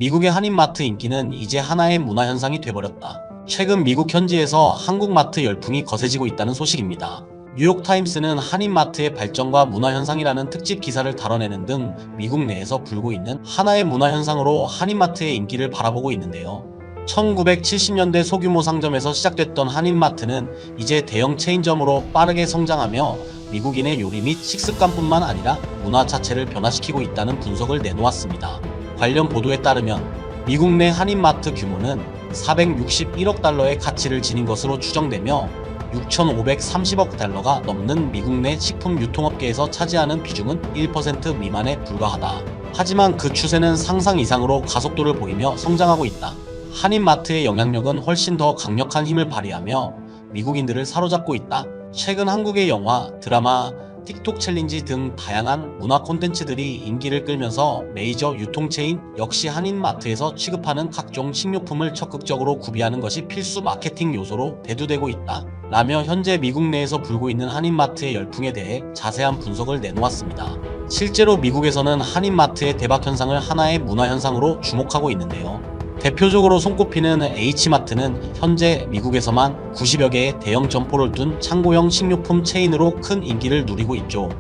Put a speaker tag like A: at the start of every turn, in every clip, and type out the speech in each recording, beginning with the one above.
A: 미국의 한인마트 인기는 이제 하나의 문화현상이 돼버렸다. 최근 미국 현지에서 한국마트 열풍이 거세지고 있다는 소식입니다. 뉴욕타임스는 한인마트의 발전과 문화현상이라는 특집 기사를 다뤄내는 등 미국 내에서 불고 있는 하나의 문화현상으로 한인마트의 인기를 바라보고 있는데요. 1970년대 소규모 상점에서 시작됐던 한인마트는 이제 대형 체인점으로 빠르게 성장하며 미국인의 요리 및 식습관뿐만 아니라 문화 자체를 변화시키고 있다는 분석을 내놓았습니다. 관련 보도에 따르면 미국 내 한인마트 규모는 461억 달러의 가치를 지닌 것으로 추정되며 6,530억 달러가 넘는 미국 내 식품 유통업계에서 차지하는 비중은 1% 미만에 불과하다. 하지만 그 추세는 상상 이상으로 가속도를 보이며 성장하고 있다. 한인마트의 영향력은 훨씬 더 강력한 힘을 발휘하며 미국인들을 사로잡고 있다. 최근 한국의 영화, 드라마, 틱톡 챌린지 등 다양한 문화 콘텐츠들이 인기를 끌면서 메이저 유통체인 역시 한인마트에서 취급하는 각종 식료품을 적극적으로 구비하는 것이 필수 마케팅 요소로 대두되고 있다. 라며 현재 미국 내에서 불고 있는 한인마트의 열풍에 대해 자세한 분석을 내놓았습니다. 실제로 미국에서는 한인마트의 대박 현상을 하나의 문화 현상으로 주목하고 있는데요. 대표적으로 손꼽히는 H마트는 현재 미국에서만 90여 개의 대형 점포를 둔 창고형 식료품 체인으로 큰 인기를 누리고 있죠.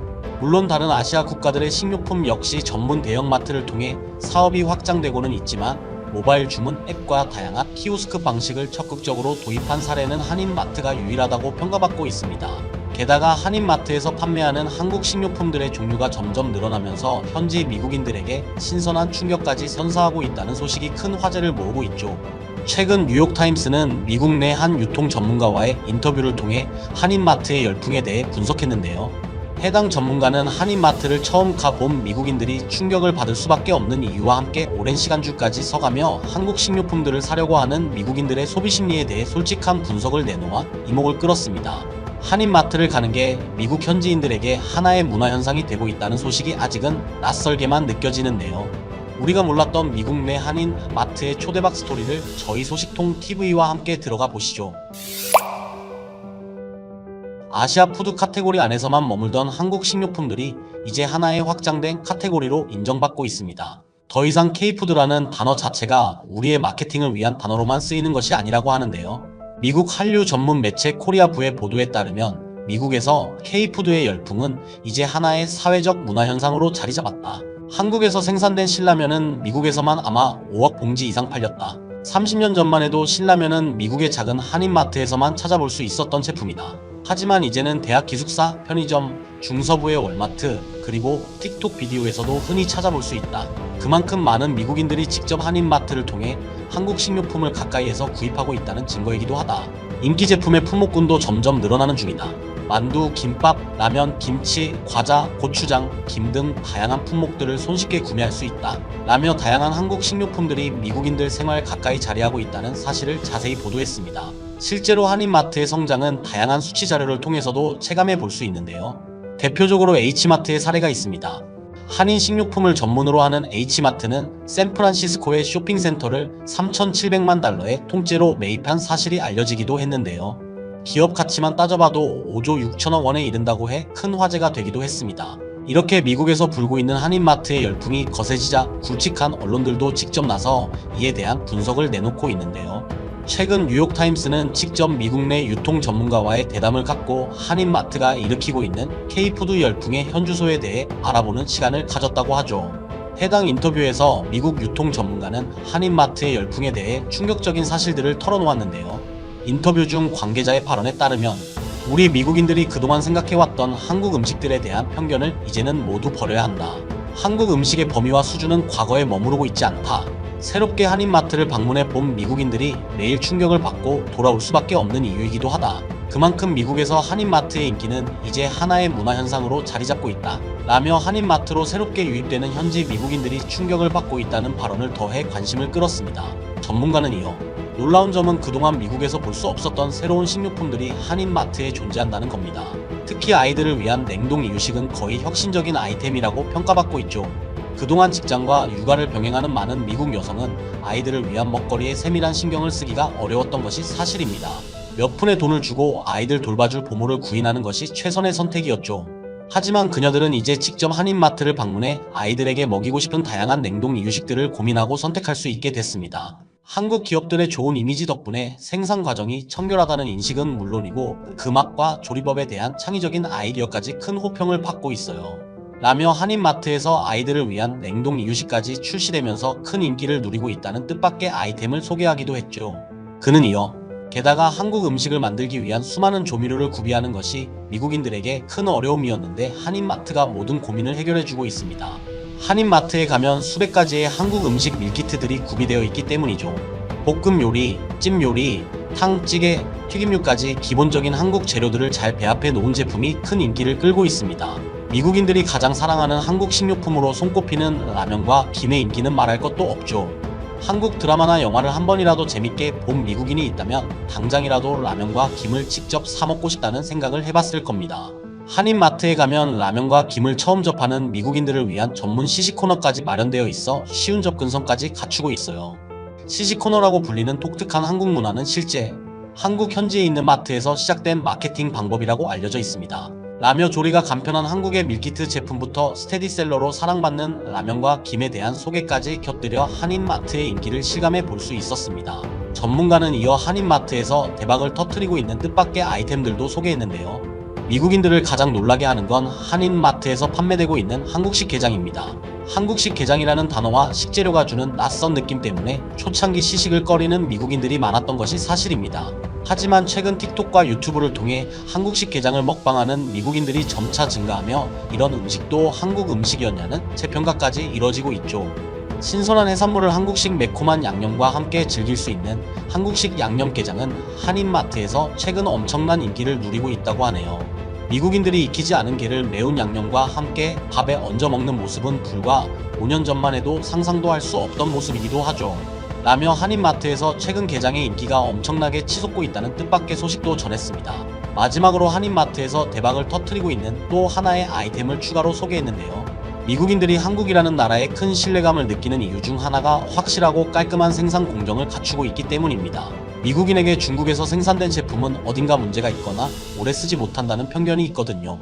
A: 물론 다른 아시아 국가들의 식료품 역시 전문 대형마트를 통해 사업이 확장되고는 있지만 모바일 주문 앱과 다양한 키오스크 방식을 적극적으로 도입한 사례는 한인마트가 유일하다고 평가받고 있습니다. 게다가 한인마트에서 판매하는 한국 식료품들의 종류가 점점 늘어나면서 현지 미국인들에게 신선한 충격까지 선사하고 있다는 소식이 큰 화제를 모으고 있죠. 최근 뉴욕타임스는 미국 내 한 유통 전문가와의 인터뷰를 통해 한인마트의 열풍에 대해 분석했는데요. 해당 전문가는 한인마트를 처음 가본 미국인들이 충격을 받을 수밖에 없는 이유와 함께 오랜 시간줄까지 서가며 한국 식료품들을 사려고 하는 미국인들의 소비 심리에 대해 솔직한 분석을 내놓아 이목을 끌었습니다. 한인마트를 가는 게 미국 현지인들에게 하나의 문화현상이 되고 있다는 소식이 아직은 낯설게만 느껴지는데요. 우리가 몰랐던 미국 내 한인마트의 초대박 스토리를 저희 소식통 TV와 함께 들어가 보시죠. 아시아 푸드 카테고리 안에서만 머물던 한국 식료품들이 이제 하나의 확장된 카테고리로 인정받고 있습니다. 더 이상 K푸드라는 단어 자체가 우리의 마케팅을 위한 단어로만 쓰이는 것이 아니라고 하는데요. 미국 한류 전문 매체 코리아부의 보도에 따르면 미국에서 K푸드의 열풍은 이제 하나의 사회적 문화 현상으로 자리 잡았다. 한국에서 생산된 신라면은 미국에서만 아마 5억 봉지 이상 팔렸다. 30년 전만 해도 신라면은 미국의 작은 한인마트에서만 찾아볼 수 있었던 제품이다. 하지만 이제는 대학 기숙사, 편의점, 중서부의 월마트, 그리고 틱톡 비디오에서도 흔히 찾아볼 수 있다. 그만큼 많은 미국인들이 직접 한인마트를 통해 한국 식료품을 가까이에서 구입하고 있다는 증거이기도 하다. 인기 제품의 품목군도 점점 늘어나는 중이다. 만두, 김밥, 라면, 김치, 과자, 고추장, 김 등 다양한 품목들을 손쉽게 구매할 수 있다. 라며 다양한 한국 식료품들이 미국인들 생활 가까이 자리하고 있다는 사실을 자세히 보도했습니다. 실제로 한인마트의 성장은 다양한 수치 자료를 통해서도 체감해 볼 수 있는데요. 대표적으로 H마트의 사례가 있습니다. 한인 식료품을 전문으로 하는 H마트는 샌프란시스코의 쇼핑센터를 3,700만 달러의 통째로 매입한 사실이 알려지기도 했는데요. 기업 가치만 따져봐도 5조 6천억 원에 이른다고 해 큰 화제가 되기도 했습니다. 이렇게 미국에서 불고 있는 한인마트의 열풍이 거세지자 굵직한 언론들도 직접 나서 이에 대한 분석을 내놓고 있는데요. 최근 뉴욕타임스는 직접 미국 내 유통 전문가와의 대담을 갖고 한인마트가 일으키고 있는 K푸드 열풍의 현주소에 대해 알아보는 시간을 가졌다고 하죠. 해당 인터뷰에서 미국 유통 전문가는 한인마트의 열풍에 대해 충격적인 사실들을 털어놓았는데요. 인터뷰 중 관계자의 발언에 따르면 우리 미국인들이 그동안 생각해왔던 한국 음식들에 대한 편견을 이제는 모두 버려야 한다. 한국 음식의 범위와 수준은 과거에 머무르고 있지 않다. 새롭게 한인마트를 방문해 본 미국인들이 매일 충격을 받고 돌아올 수밖에 없는 이유이기도 하다. 그만큼 미국에서 한인마트의 인기는 이제 하나의 문화 현상으로 자리 잡고 있다. 라며 한인마트로 새롭게 유입되는 현지 미국인들이 충격을 받고 있다는 발언을 더해 관심을 끌었습니다. 전문가는 이어 놀라운 점은 그동안 미국에서 볼 수 없었던 새로운 식료품들이 한인마트에 존재한다는 겁니다. 특히 아이들을 위한 냉동 이유식은 거의 혁신적인 아이템이라고 평가받고 있죠. 그동안 직장과 육아를 병행하는 많은 미국 여성은 아이들을 위한 먹거리에 세밀한 신경을 쓰기가 어려웠던 것이 사실입니다. 몇 푼의 돈을 주고 아이들 돌봐줄 부모를 구인하는 것이 최선의 선택이었죠. 하지만 그녀들은 이제 직접 한인마트를 방문해 아이들에게 먹이고 싶은 다양한 냉동 이유식들을 고민하고 선택할 수 있게 됐습니다. 한국 기업들의 좋은 이미지 덕분에 생산 과정이 청결하다는 인식은 물론이고 그 맛과 조리법에 대한 창의적인 아이디어까지 큰 호평을 받고 있어요. 라며 한인마트에서 아이들을 위한 냉동 이유식까지 출시되면서 큰 인기를 누리고 있다는 뜻밖의 아이템을 소개하기도 했죠. 그는 이어 게다가 한국 음식을 만들기 위한 수많은 조미료를 구비하는 것이 미국인들에게 큰 어려움이었는데 한인마트가 모든 고민을 해결해주고 있습니다. 한인마트에 가면 수백 가지의 한국 음식 밀키트들이 구비되어 있기 때문이죠. 볶음 요리, 찜 요리, 탕, 찌개, 튀김류까지 기본적인 한국 재료들을 잘 배합해 놓은 제품이 큰 인기를 끌고 있습니다. 미국인들이 가장 사랑하는 한국 식료품으로 손꼽히는 라면과 김의 인기는 말할 것도 없죠. 한국 드라마나 영화를 한 번이라도 재밌게 본 미국인이 있다면 당장이라도 라면과 김을 직접 사 먹고 싶다는 생각을 해봤을 겁니다. 한인마트에 가면 라면과 김을 처음 접하는 미국인들을 위한 전문 시식 코너까지 마련되어 있어 쉬운 접근성까지 갖추고 있어요. 시식 코너라고 불리는 독특한 한국 문화는 실제 한국 현지에 있는 마트에서 시작된 마케팅 방법이라고 알려져 있습니다. 라면 조리가 간편한 한국의 밀키트 제품부터 스테디셀러로 사랑받는 라면과 김에 대한 소개까지 곁들여 한인마트의 인기를 실감해 볼 수 있었습니다. 전문가는 이어 한인마트에서 대박을 터뜨리고 있는 뜻밖의 아이템들도 소개했는데요. 미국인들을 가장 놀라게 하는 건 한인마트에서 판매되고 있는 한국식 게장입니다. 한국식 게장이라는 단어와 식재료가 주는 낯선 느낌 때문에 초창기 시식을 꺼리는 미국인들이 많았던 것이 사실입니다. 하지만 최근 틱톡과 유튜브를 통해 한국식 게장을 먹방하는 미국인들이 점차 증가하며 이런 음식도 한국 음식이었냐는 재평가까지 이뤄지고 있죠. 신선한 해산물을 한국식 매콤한 양념과 함께 즐길 수 있는 한국식 양념게장은 한인마트에서 최근 엄청난 인기를 누리고 있다고 하네요. 미국인들이 익히지 않은 게를 매운 양념과 함께 밥에 얹어 먹는 모습은 불과 5년 전만 해도 상상도 할 수 없던 모습이기도 하죠. 라며 한인마트에서 최근 게장의 인기가 엄청나게 치솟고 있다는 뜻밖의 소식도 전했습니다. 마지막으로 한인마트에서 대박을 터뜨리고 있는 또 하나의 아이템을 추가로 소개했는데요. 미국인들이 한국이라는 나라에 큰 신뢰감을 느끼는 이유 중 하나가 확실하고 깔끔한 생산 공정을 갖추고 있기 때문입니다. 미국인에게 중국에서 생산된 제품은 어딘가 문제가 있거나 오래 쓰지 못한다는 편견이 있거든요.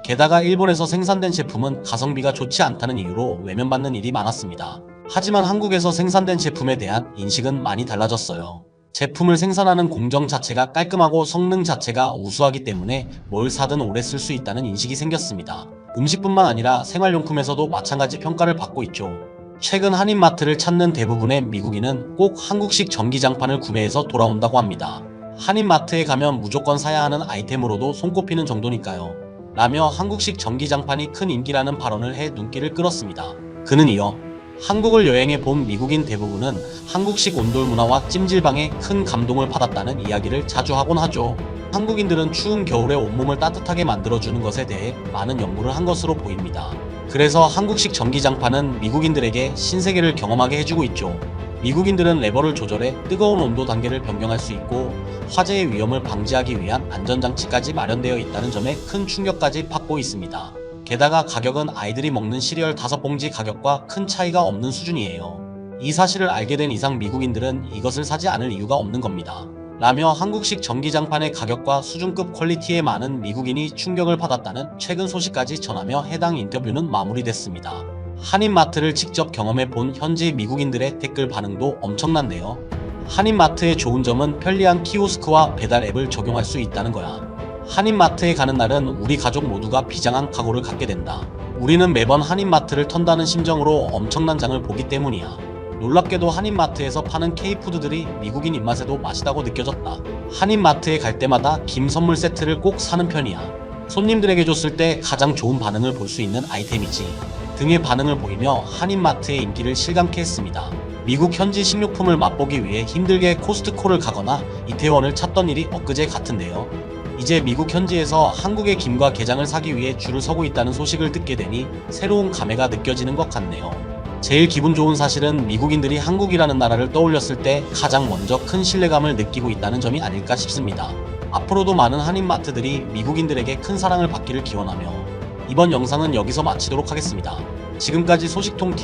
A: 게다가 일본에서 생산된 제품은 가성비가 좋지 않다는 이유로 외면받는 일이 많았습니다. 하지만 한국에서 생산된 제품에 대한 인식은 많이 달라졌어요. 제품을 생산하는 공정 자체가 깔끔하고 성능 자체가 우수하기 때문에 뭘 사든 오래 쓸 수 있다는 인식이 생겼습니다. 음식뿐만 아니라 생활용품에서도 마찬가지 평가를 받고 있죠. 최근 한인마트를 찾는 대부분의 미국인은 꼭 한국식 전기장판을 구매해서 돌아온다고 합니다. 한인마트에 가면 무조건 사야 하는 아이템으로도 손꼽히는 정도니까요. 라며 한국식 전기장판이 큰 인기라는 발언을 해 눈길을 끌었습니다. 그는 이어 한국을 여행해 본 미국인 대부분은 한국식 온돌 문화와 찜질방에 큰 감동을 받았다는 이야기를 자주 하곤 하죠. 한국인들은 추운 겨울에 온몸을 따뜻하게 만들어주는 것에 대해 많은 연구를 한 것으로 보입니다. 그래서 한국식 전기장판은 미국인들에게 신세계를 경험하게 해주고 있죠. 미국인들은 레버를 조절해 뜨거운 온도 단계를 변경할 수 있고 화재의 위험을 방지하기 위한 안전장치까지 마련되어 있다는 점에 큰 충격까지 받고 있습니다. 게다가 가격은 아이들이 먹는 시리얼 5봉지 가격과 큰 차이가 없는 수준이에요. 이 사실을 알게 된 이상 미국인들은 이것을 사지 않을 이유가 없는 겁니다. 라며 한국식 전기장판의 가격과 수준급 퀄리티에 많은 미국인이 충격을 받았다는 최근 소식까지 전하며 해당 인터뷰는 마무리됐습니다. 한인마트를 직접 경험해 본 현지 미국인들의 댓글 반응도 엄청난데요. 한인마트의 좋은 점은 편리한 키오스크와 배달 앱을 적용할 수 있다는 거야. 한인마트에 가는 날은 우리 가족 모두가 비장한 각오를 갖게 된다. 우리는 매번 한인마트를 턴다는 심정으로 엄청난 장을 보기 때문이야. 놀랍게도 한인마트에서 파는 K푸드들이 미국인 입맛에도 맛있다고 느껴졌다. 한인마트에 갈 때마다 김 선물 세트를 꼭 사는 편이야. 손님들에게 줬을 때 가장 좋은 반응을 볼 수 있는 아이템이지. 등의 반응을 보이며 한인마트의 인기를 실감케 했습니다. 미국 현지 식료품을 맛보기 위해 힘들게 코스트코를 가거나 이태원을 찾던 일이 엊그제 같은데요. 이제 미국 현지에서 한국의 김과 게장을 사기 위해 줄을 서고 있다는 소식을 듣게 되니 새로운 감회가 느껴지는 것 같네요. 제일 기분 좋은 사실은 미국인들이 한국이라는 나라를 떠올렸을 때 가장 먼저 큰 신뢰감을 느끼고 있다는 점이 아닐까 싶습니다. 앞으로도 많은 한인마트들이 미국인들에게 큰 사랑을 받기를 기원하며 이번 영상은 여기서 마치도록 하겠습니다. 지금까지 소식통 TV